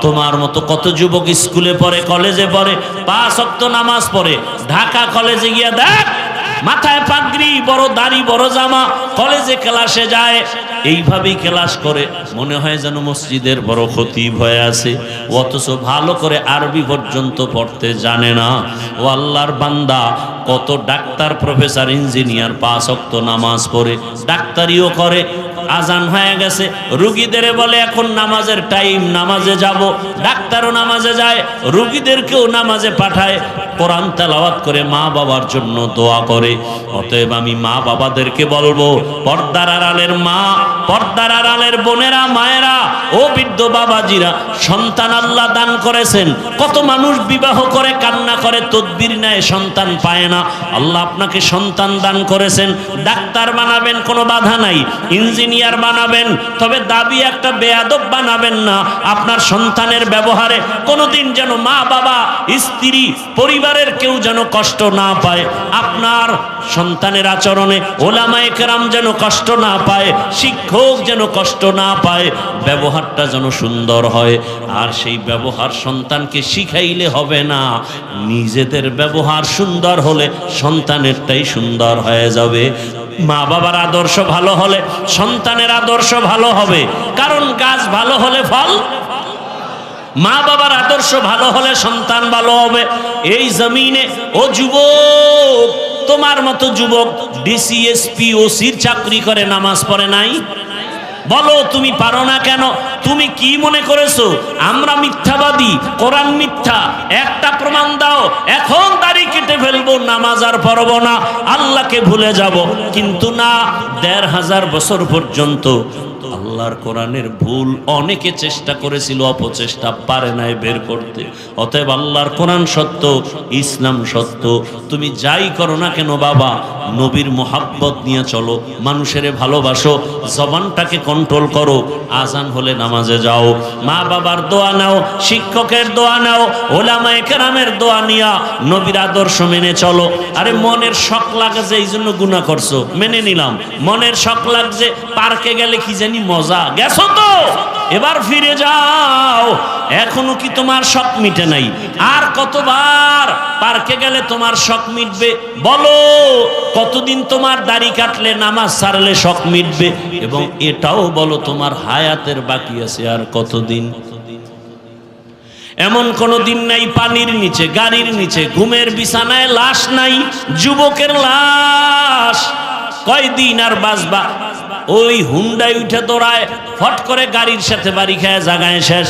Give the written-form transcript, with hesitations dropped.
তোমার মতো কত যুবক স্কুলে পড়ে, কলেজে পড়ে, 5 ওয়াক্ত নামাজ পড়ে, ঢাকা কলেজে গিয়া দেখ মাথায় পাগড়ি, বড় দাড়ি, বড় জামা, কলেজে ক্লাসে যায়, এইভাবেই ক্লাস করে, মনে হয় যেন মসজিদের বড় খতিব হয়ে আছে, অথচ ভালো করে আরবি পর্যন্ত পড়তে জানে না। ও আল্লাহর বান্দা, কত ডাক্তার, প্রফেসর, ইঞ্জিনিয়ার 5 ওয়াক্ত নামাজ পড়ে, ডাক্তারিও করে, আজান হয়ে গেছে, রুগীদের বলে এখন নামাজের টাইম, নামাজে যাব, ডাক্তারও নামাজে যায়, রুগীদেরকেও নামাজে পাঠায়, কোরআন তেলাওয়াত করে, মা বাবার জন্য দোয়া করে। অতএব আমি মা বাবাদেরকে বলবো, পর্দার আড়ালের মা, পর্দার আড়ালের বোনেরা, মায়েরা, ও বৃদ্ধ বাবাজিরা, সন্তান আল্লাহ দান করেছেন। কত মানুষ বিবাহ করে কান্না করে, তদবির নেয়, সন্তান পায় না। আল্লাহ আপনাকে সন্তান দান করেছেন, ডাক্তার বানাবেন, কোনো বাধা নাই, ইঞ্জিনিয়ার বানাবেন, তবে দাবি একটা বেয়াদব বানাবেন না। আপনার সন্তানের ব্যবহারে কোনোদিন যেন মা বাবা, স্ত্রী, পরিবারের কেউ যেন কষ্ট না পায়। আপনার সন্তানের আচরণে ওলামায়ে কেরাম যেন কষ্ট না পায়, শিক্ষক যেন কষ্ট না পায়, ব্যবহারটা যেন সুন্দর হয়। আর সেই ব্যবহার সন্তানকে শিখাইলে হবে না, নিজেদের ব্যবহার সুন্দর হলে সন্তানেরটাই সুন্দর হয়ে যাবে। মা বাবার আদর্শ ভালো হলে সন্তানের আদর্শ ভালো হবে, কারণ গাছ ভালো হলে ফল, মা বাবার আদর্শ ভালো হলে সন্তান ভালো হবে। এই জমিনে ও যুবক, তোমার মতো যুবক ডিসি, এসপি, ওসির চাকরি করে, নামাজ পড়ে নাই? বলো তুমি পারো না কেন? তুমি কি মনে করেছো আমরা মিথ্যাবাদী, কোরআন মিথ্যা? একটা প্রমাণ দাও, এখন দাড়ি কেটে ফেলবো, নামাজ আর পড়বো না, আল্লাহকে ভুলে যাব। কিন্তু না, 1500 বছর পর্যন্ত আল্লাহর কোরআনের ভুল অনেকে চেষ্টা করেছিল, অপচেষ্টা, পারে নাই বের করতে। অতএব আল্লাহর কোরআন সত্য, ইসলাম সত্য। তুমি যাই করো না কেন বাবা, নবীর মোহাব্বত নিয়ে চলো, মানুষের ভালোবাসো, জবানটাকে কন্ট্রোল করো, আজান হলে নামাজে যাও, মা বাবার দোয়া নাও, শিক্ষকের দোয়া নাও, ওলামায়ে কেরামের দোয়া নিয়া নবীর আদর্শ মেনে চলো। আরে মনের শখ লাগে যে এই জন্য গুনাহ করছো, মেনে নিলাম। মনের শখ লাগছে পার্কে গেলে কি জানি মজা, গেছো তো, এবার ফিরে যাও। এখনো কি তোমার শখ মিটে নাই? আর কতবার পার্কে গেলে তোমার শখ মিটবে? বলো, কতদিন তোমার দাড়ি কাটলে, নামাজ ছাড়লে শখ মিটবে? এবং এটাও বলো, তোমার হায়াতের বাকি আছে আর কতদিন? এমন কোনো দিন নাই পানির নিচে, গাড়ির নিচে, ঘুমের বিছানায় লাশ নাই, যুবকের লাশ। কয়দিন আর বাঁচবা? ওই হুন্ডায় উঠে দৌড়ায়, ফট করে গাড়ির সাথে বাড়ি খায়, জাগায় শেষ।